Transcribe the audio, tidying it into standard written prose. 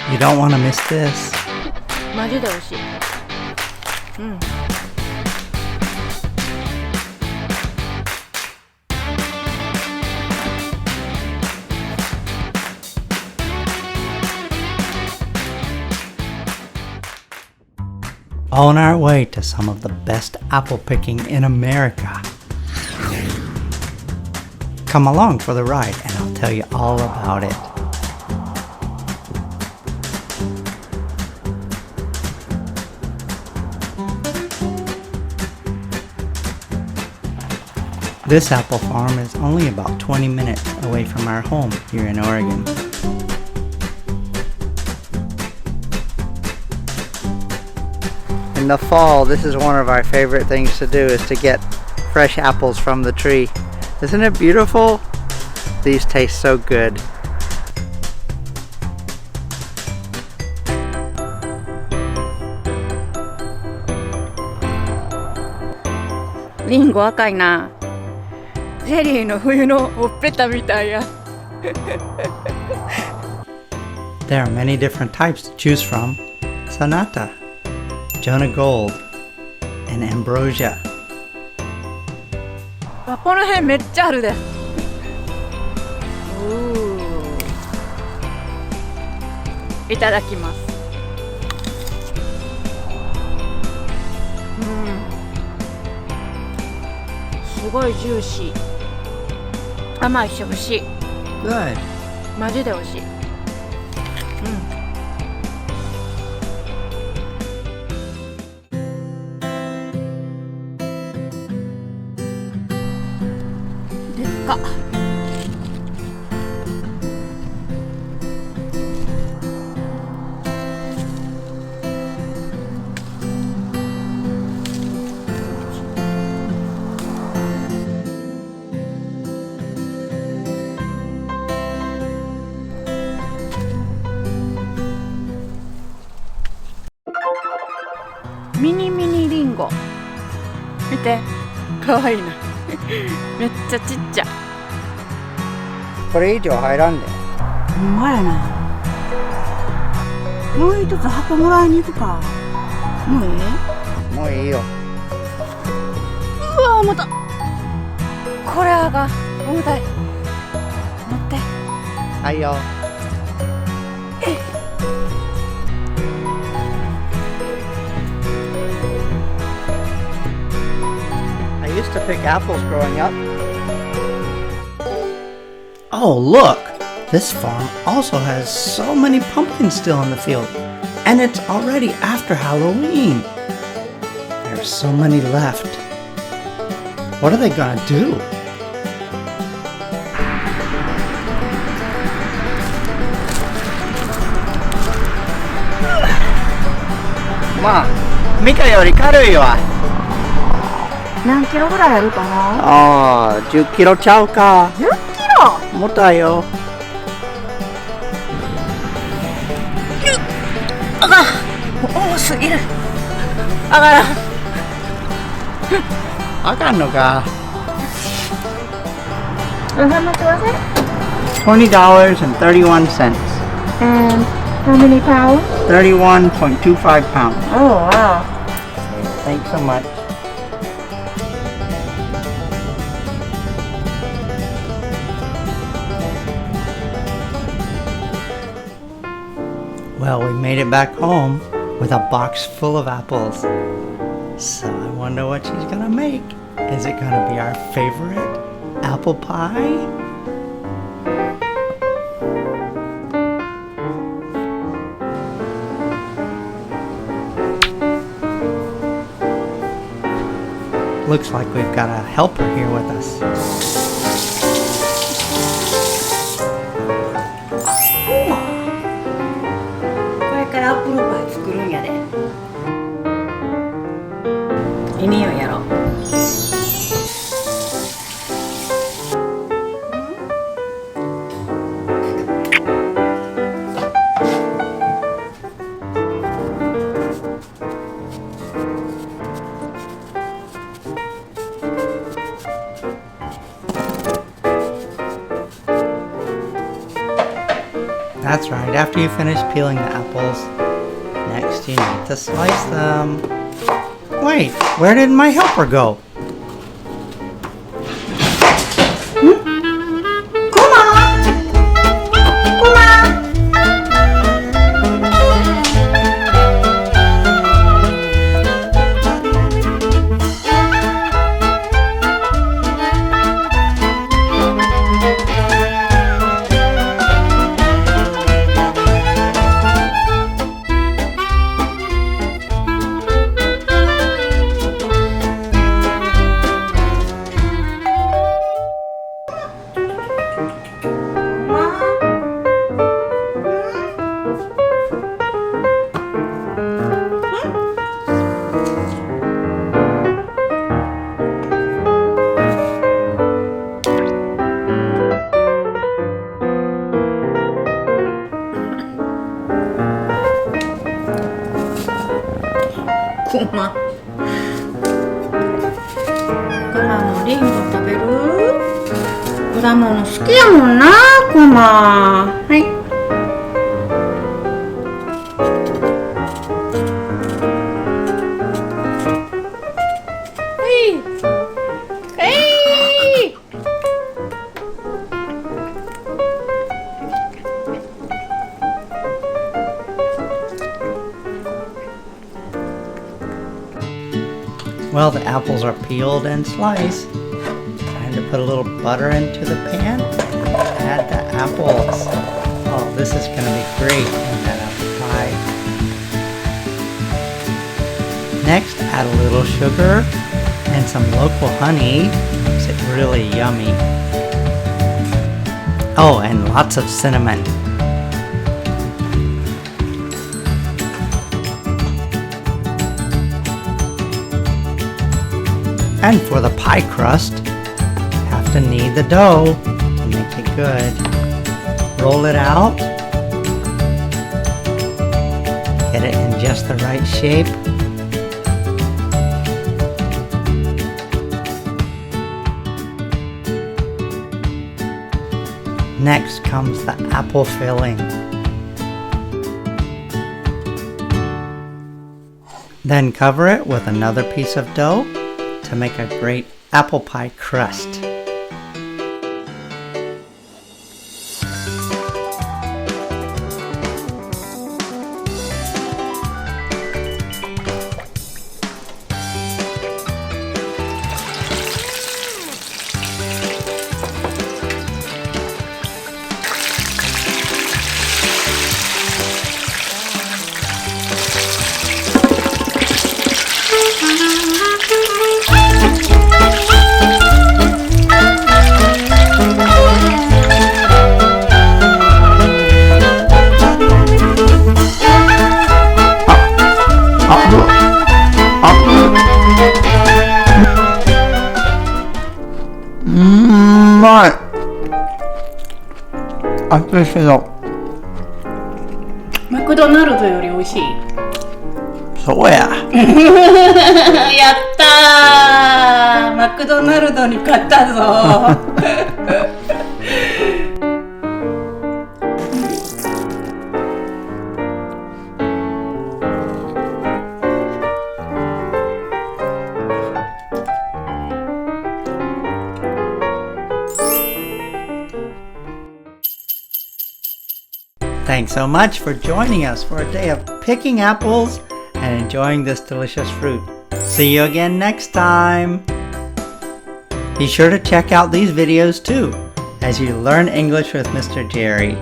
You don't want to miss this. マジで美味しい。うん。On our way to some of the best apple picking in America. Come along for the ride and I'll tell you all about it. This apple farm is only about 20 minutes away from our home here in Oregon. In the fall, this is one of our favorite things to do, is to get fresh apples from the tree. Isn't it beautiful? These taste so good.リンゴ赤いな。ゼリーの冬のほっぺたみたいや。There are many different types to choose from. Sonata, Jonah Gold, and Ambrosia. あ、この辺めっちゃあるで。いただきます。すごいジューシー。甘いし美味しい。Good. マジで美味しい。でっか。ミニミニリンゴ見て、かわいいな。めっちゃちっちゃ。これ以上入らんで。ほんまやな。もう一つ箱もらいに行くか。もういい？もういいよ。うわ、重たっ。これあが重たい。持って。はいよ。I used to pick apples growing up. Oh, look! This farm also has so many pumpkins still in the field, and it's already after Halloween. There's so many left. What are they gonna do? Ma, Mika より軽いわ。何キロぐらいあると思う？ああ、10キロちゃうか。10キロ？重たいよ。あが重すぎる。あがらん。あかんのか。How much was it? $20.31. And how many pounds? 31.25 pounds. Oh wow. Thanks so much. Well, we made it back home with a box full of apples. So I wonder what she's gonna make. Is it gonna be our favorite apple pie? Looks like we've got a helper here with us. Kuma. これからアップルパイ作るんやで。いい匂いやろ。That's That's right, after you finish peeling the apples, next you need to slice them. Wait, where did my helper go? Kuma。クマもリンゴ食べる？果物好きやもんな、クマ。はい。Well, the apples are peeled and sliced. Time to put a little butter into the pan. Add the apples. Oh, this is going to be great in that apple pie. Next, add a little sugar and some local honey. Makes it really yummy. Oh, and lots of cinnamon. And for the pie crust, you have to knead the dough to make it good. Roll it out. Get it in just the right shape. Next comes the apple filling. Then cover it with another piece of dough to make a great apple pie crust.マクドナルドより美味しい。そうや。やったー、マクドナルドに勝ったぞ。Thanks so much for joining us for a day of picking apples and enjoying this delicious fruit. See you again next time. Be sure to check out these videos too as you learn English with Mr. Jerry.